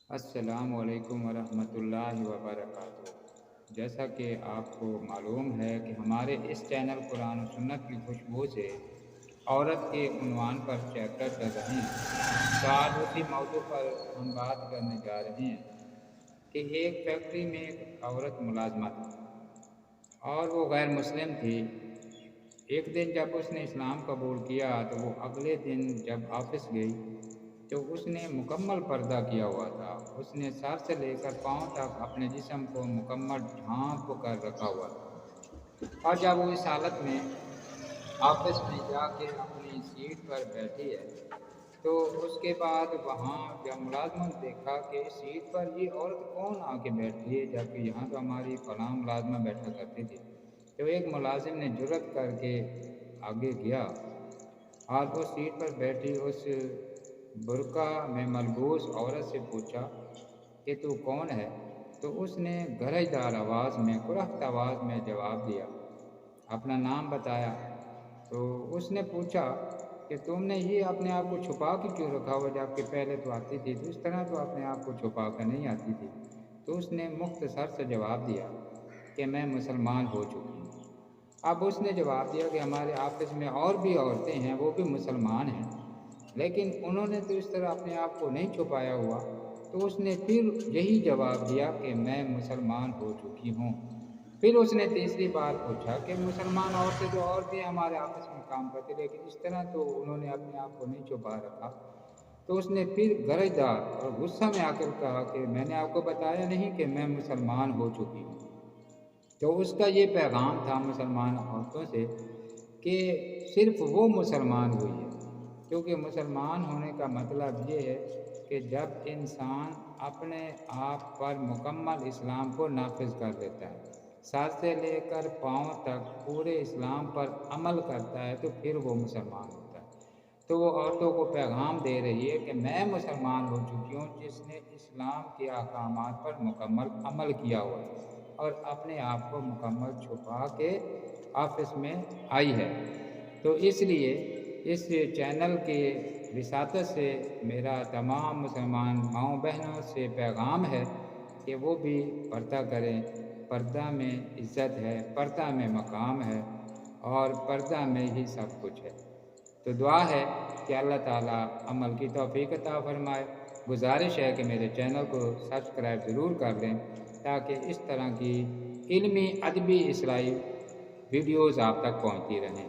السلام علیکم ورحمۃ اللہ وبرکاتہ۔ جیسا کہ آپ کو معلوم ہے کہ ہمارے اس چینل قرآن و سنت کی خوشبو سے عورت کے عنوان پر چیپٹر چل رہے ہیں۔ تو آج اسی موضوع پر ہم بات کرنے جا رہے ہیں کہ ایک فیکٹری میں ایک عورت ملازمہ تھی اور وہ غیر مسلم تھی۔ ایک دن جب اس نے اسلام قبول کیا تو وہ اگلے دن جب آفس گئی تو اس نے مکمل پردہ کیا ہوا تھا۔ اس نے سر سے لے کر پاؤں تک اپنے جسم کو مکمل ڈھانپ کر رکھا ہوا تھا، اور جب وہ اس حالت میں آفس میں جا کے اپنی سیٹ پر بیٹھی ہے تو اس کے بعد وہاں جب ملازموں نے دیکھا کہ اس سیٹ پر یہ عورت کون آ کے بیٹھی ہے، جبکہ یہاں تو ہماری فلاں ملازمہ بیٹھا کرتی تھی، تو ایک ملازم نے جرأت کر کے آگے گیا اور وہ سیٹ پر بیٹھی اس برقع میں ملبوس عورت سے پوچھا کہ تو کون ہے؟ تو اس نے گرجدار آواز میں، کرخت آواز میں جواب دیا، اپنا نام بتایا۔ تو اس نے پوچھا کہ تم نے یہ اپنے آپ کو چھپا کے کیوں رکھا ہوا، جبکہ پہلے تو آتی تھی، تو اس طرح تو اپنے آپ کو چھپا کر نہیں آتی تھی۔ تو اس نے مختصر سے جواب دیا کہ میں مسلمان ہو چکی ہوں۔ اب اس نے جواب دیا کہ ہمارے آفس میں اور بھی عورتیں ہیں، وہ بھی مسلمان ہیں، لیکن انہوں نے تو اس طرح اپنے آپ کو نہیں چھپایا ہوا۔ تو اس نے پھر یہی جواب دیا کہ میں مسلمان ہو چکی ہوں۔ پھر اس نے تیسری بار پوچھا کہ مسلمان عورتیں تو اور بھی ہمارے آفس میں کام کرتی، لیکن اس طرح تو انہوں نے اپنے آپ کو نہیں چھپا رکھا۔ تو اس نے پھر گرجدار اور غصہ میں آ کر کہا کہ میں نے آپ کو بتایا نہیں کہ میں مسلمان ہو چکی ہوں۔ تو اس کا یہ پیغام تھا مسلمان عورتوں سے کہ صرف وہ مسلمان ہوئی ہے، کیونکہ مسلمان ہونے کا مطلب یہ ہے کہ جب انسان اپنے آپ پر مکمل اسلام کو نافذ کر دیتا ہے، سر سے لے کر پاؤں تک پورے اسلام پر عمل کرتا ہے، تو پھر وہ مسلمان ہوتا ہے۔ تو وہ عورتوں کو پیغام دے رہی ہے کہ میں مسلمان ہو چکی ہوں، جس نے اسلام کے احکامات پر مکمل عمل کیا ہوا ہے اور اپنے آپ کو مکمل چھپا کے آفس میں آئی ہے۔ تو اس لیے اس چینل کے وساطت سے میرا تمام مسلمان ماؤں بہنوں سے پیغام ہے کہ وہ بھی پردہ کریں۔ پردہ میں عزت ہے، پردہ میں مقام ہے، اور پردہ میں ہی سب کچھ ہے۔ تو دعا ہے کہ اللہ تعالیٰ عمل کی توفیق عطا فرمائے۔ گزارش ہے کہ میرے چینل کو سبسکرائب ضرور کر لیں تاکہ اس طرح کی علمی ادبی اصلاحی ویڈیوز آپ تک پہنچتی رہیں۔